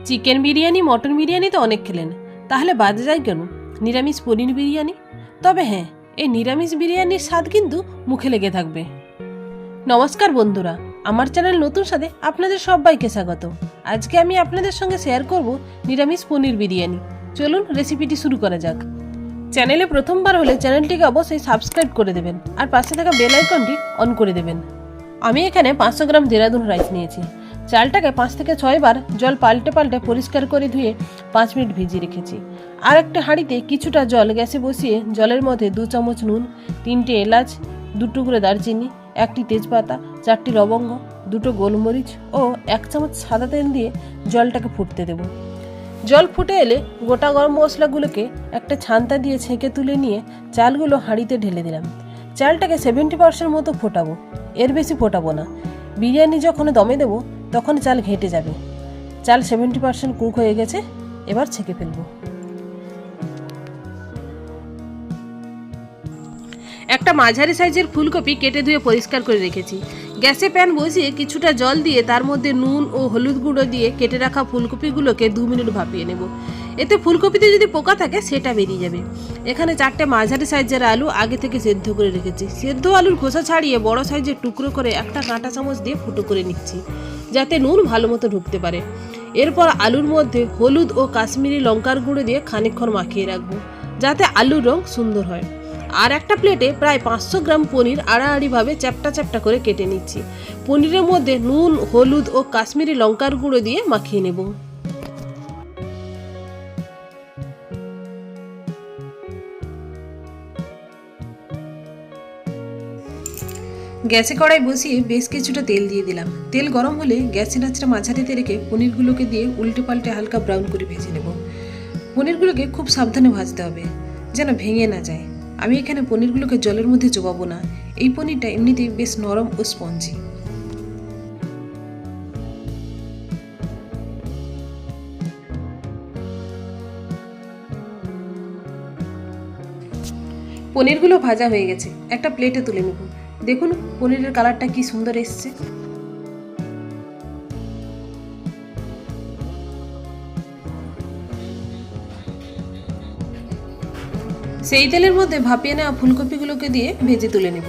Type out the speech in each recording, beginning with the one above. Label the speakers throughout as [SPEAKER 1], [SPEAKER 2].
[SPEAKER 1] Chicken biryani mutton biryani তো অনেক খেলেন, তাহলে বাদে যায় কেন নিরামিষ পনির বিরিয়ানি? তবে হ্যাঁ, এই নিরামিষ বিরিয়ানির স্বাদ কিন্তু মুখে লেগে থাকবে। নমস্কার বন্ধুরা, আমার চ্যানেল নতুন স্বাদে আপনাদের সবাইকে স্বাগত। আজকে আমি আপনাদের সঙ্গে শেয়ার করব নিরামিষ পনির বিরিয়ানি। চলুন রেসিপিটি শুরু করা যাক। চ্যানেলে প্রথমবার হলে চ্যানেলটিকে অবশ্যই সাবস্ক্রাইব করে দেবেন আর পাশে থাকা বেল আইকনটি অন করে দেবেন। আমি এখানে 500 গ্রাম দেরাদুন রাইস নিয়েছি। চালটাকে 5 থেকে 6 বার জল পাল্টে পাল্টে পরিষ্কার করে ধুয়ে 5 মিনিট ভিজিয়ে রেখেছি। আর একটা হাঁড়িতে কিছুটা জল গ্যাসে বসিয়ে জলের মধ্যে 2 চামচ নুন, 3টে এলাচ, 2 টুকরো দারচিনি, 1টি তেজপাতা, 4টি লবঙ্গ, 2টো গোলমরিচ ও 1 চামচ সাদা তেল দিয়ে জলটাকে ফুটতে দেব। জল ফুটে এলে গোটা গরম মশলাগুলোকে একটা ছান্তা দিয়ে ছেঁকে তুলে নিয়ে চালগুলো হাঁড়িতে ঢেলে দিলাম। চালটাকে 70% মতো ফোটাবো, এর বেশি ফোটাবো না। বিরিয়ানি যখন দমে দেবো তখন চাল ঘেঁটে যাবে। চাল 70% কুক হয়ে গেছে, এবার ছেঁকে ফেলবো। একটা মাঝারি সাইজের ফুলকপি কেটে ধুয়ে পরিষ্কার করে রেখেছি। গ্যাসে প্যান বসিয়ে কিছুটা জল দিয়ে তার মধ্যে নুন ও হলুদ গুঁড়ো দিয়ে কেটে রাখা ফুলকপিগুলোকে 2 মিনিট ভাপিয়ে নেব। এতে ফুলকপিতে যদি পোকা থাকে সেটা বেরিয়ে যাবে। এখানে 4টে মাঝারি সাইজের আলু আগে থেকে সেদ্ধ করে রেখেছি। সেদ্ধ আলুর খোসা ছাড়িয়ে বড় সাইজের টুকরো করে একটা কাঁটা চামচ দিয়ে ফুটো করে নিচ্ছি, যাতে নুন ভালো মতো ঢুকতে পারে। এরপর আলুর মধ্যে হলুদ ও কাশ্মীরি লঙ্কার গুঁড়ো দিয়ে খানিকক্ষণ মাখিয়ে রাখবো, যাতে আলুর রং সুন্দর হয়। আর একটা প্লেটে প্রায় 500 গ্রাম পনির আড়াআড়িভাবে চ্যাপটা চ্যাপটা করে কেটে নিচ্ছি। পনিরের মধ্যে নুন, হলুদ ও কাশ্মীরি লঙ্কার গুঁড়ো দিয়ে মাখিয়ে নেব। গ্যাসে কড়াই বসিয়ে বেশ কিছুটা তেল দিয়ে দিলাম। তেল গরম হলে গ্যাসের আঁচটা মাঝারিতে রেখে পনিরগুলোকে দিয়ে উল্টে পাল্টে হালকা ব্রাউন করে ভেজে নেব। পনিরগুলোকে খুব সাবধানে ভাজতে হবে, যেন ভেঙে না যায়। আমি এখানে পনিরগুলোকে জলের মধ্যে চোবাবো না, এই পনিরটা এমনিতেই বেশ নরম ও স্পঞ্জি। পনিরগুলো ভাজা হয়ে গেছে, একটা প্লেটে তুলে নেব। দেখুন পনিরের কালারটা কি সুন্দর এসছে। সেই তেলের মধ্যে ভাপিয়ে নেওয়া ফুলকপিগুলোকে দিয়ে ভেজে তুলে নেব।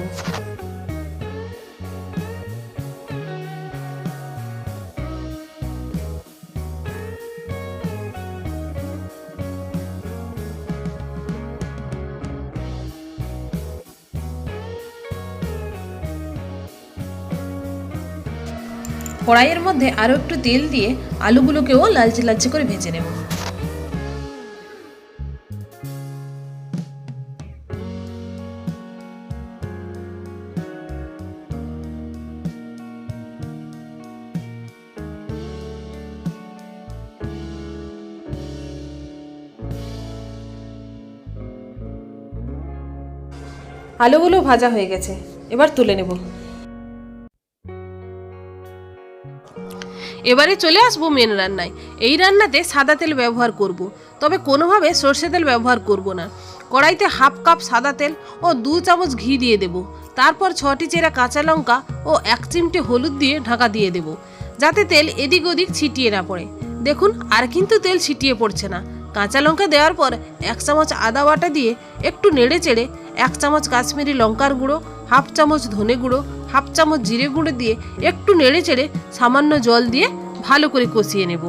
[SPEAKER 1] কড়াইয়ের মধ্যে আরও একটু তেল দিয়ে আলুগুলোকেও লালচে লালচে করে ভেজে নেব। আলুগুলো ভাজা হয়ে গেছে, এবার তুলে নেব। এবারে চলে আসবো মেন রান্নায়। এই রান্নাতে সাদা তেল ব্যবহার করব, তবে কোনোভাবে সর্ষে তেল ব্যবহার করব না। কড়াইতে হাফ কাপ সাদা তেল ও 2 চামচ ঘি দিয়ে দেব। তারপর 6টি চেরা কাঁচা লঙ্কা ও 1 চিমটে হলুদ দিয়ে ঢাকা দিয়ে দেব, যাতে তেল এদিক ওদিক ছিটিয়ে না পড়ে। দেখুন আর কিন্তু তেল ছিটিয়ে পড়ছে না। কাঁচা লঙ্কা দেওয়ার পর 1 চামচ আদা বাটা দিয়ে একটু নেড়ে চেড়ে 1 চামচ কাশ্মীরি লঙ্কার গুঁড়ো, হাফ চামচ ধনে গুঁড়ো, হাফ চামচ জিরে গুঁড়ো দিয়ে একটু নেড়ে চেড়ে সামান্য জল দিয়ে ভালো করে কষিয়ে নেব।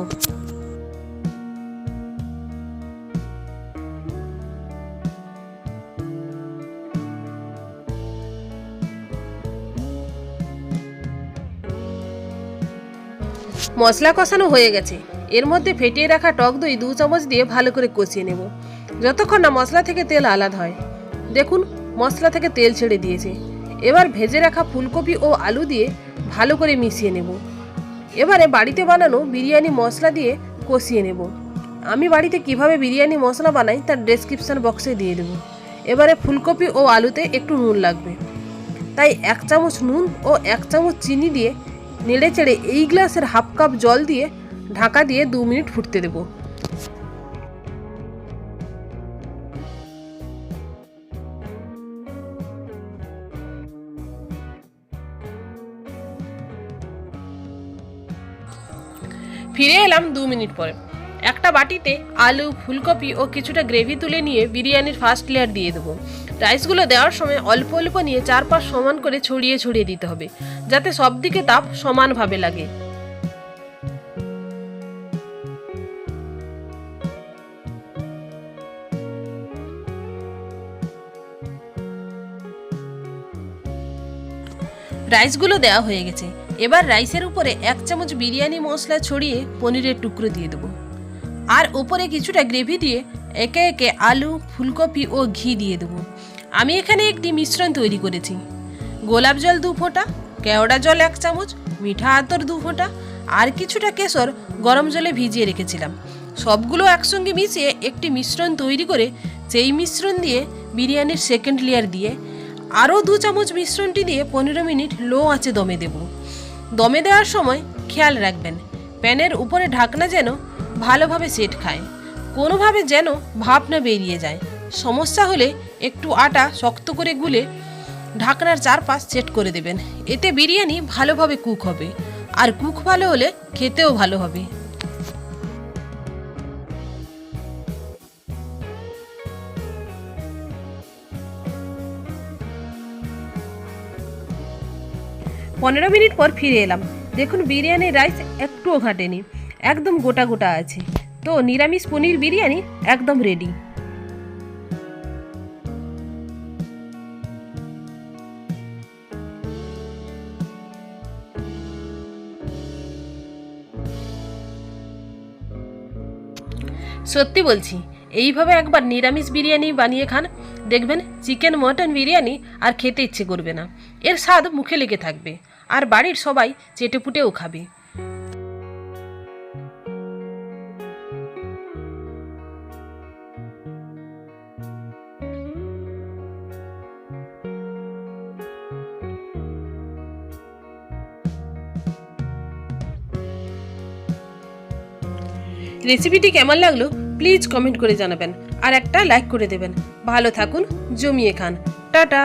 [SPEAKER 1] মশলা কষানো হয়ে গেছে, এর মধ্যে ফেটিয়ে রাখা টক দই 2 চামচ দিয়ে ভালো করে কষিয়ে নেব, যতক্ষণ না মশলা থেকে তেল আলাদা হয়। দেখুন মশলা থেকে তেল ছেড়ে দিয়েছে। এবার ভেজে রাখা ফুলকপি ও আলু দিয়ে ভালো করে মিশিয়ে নেব। এবারে বাড়িতে বানানো বিরিয়ানি মশলা দিয়ে কষিয়ে নেব। আমি বাড়িতে কিভাবে বিরিয়ানি মশলা বানাই তার ডেসক্রিপশন বক্সে দিয়ে দেব। এবারে ফুলকপি ও আলুতে একটু নুন লাগবে, তাই 1 চামচ নুন ও 1 চামচ চিনি দিয়ে নেড়ে চেড়ে এই গ্লাসের হাফ কাপ জল দিয়ে ঢাকা দিয়ে 2 মিনিট ফুটতে দেব। ফিরে এলাম 2 মিনিট পরে। একটা বাটিতে আলু, ফুলকপি ও কিছুটা গ্রেভি তুলে নিয়ে বিরিয়ানির ফার্স্ট লেয়ার দিয়ে দেবো। রাইসগুলো দেওয়ার সময় অল্প অল্প নিয়ে 4-5 সমান করে ছড়িয়ে ছড়িয়ে দিতে হবে, যাতে সব দিকে তাপ সমানভাবে লাগে। রাইসগুলো দেওয়া হয়ে গেছে। এবার রাইসের উপরে 1 চামচ বিরিয়ানি মশলা ছড়িয়ে পনিরের টুকরো দিয়ে দেবো, আর উপরে কিছুটা গ্রেভি দিয়ে একে একে আলু, ফুলকপি ও ঘি দিয়ে দেবো। আমি এখানে একটি মিশ্রণ তৈরি করেছি। গোলাপ জল 2 ফোঁটা, কেওড়া জল 1 চামচ, মিঠা আতর 2 ফোঁটা আর কিছুটা কেশর গরম জলে ভিজিয়ে রেখেছিলাম। সবগুলো একসঙ্গে মিশিয়ে একটি মিশ্রণ তৈরি করে সেই মিশ্রণ দিয়ে বিরিয়ানির সেকেন্ড লেয়ার দিয়ে আরও 2 চামচ মিশ্রণটি দিয়ে 15 মিনিট লো আঁচে দমে দেব। দমে দেওয়ার সময় খেয়াল রাখবেন প্যানের উপরে ঢাকনা যেন ভালোভাবে সেট খায়, কোনোভাবে যেন ভাপ না বেরিয়ে যায়। সমস্যা হলে একটু আটা শক্ত করে গুলে ঢাকনার চারপাশ সেট করে দেবেন। এতে বিরিয়ানি ভালোভাবে কুক হবে, আর কুক ভালো হলে খেতেও ভালো হবে। পনেরো মিনিট পর ফিরে এলাম। দেখুন বিরিয়ানির রাইস একটুও ঘাটেনি, একদম গোটা গোটা আছে। তো নিরামিষ পনির বিরিয়ানি একদম রেডি। সত্যি বলছি, এইভাবে একবার নিরামিষ বিরিয়ানি বানিয়ে খান, দেখবেন চিকেন মটন বিরিয়ানি আর খেতে ইচ্ছে করবে না। এর স্বাদ মুখে লেগে থাকবে, আর বাড়ির সবাই চেটেপুটেও খাবে। রেসিপিটি কেমন লাগলো প্লিজ কমেন্ট করে জানাবেন, আর একটা লাইক করে দেবেন। ভালো থাকুন, জমিয়ে খান। টাটা।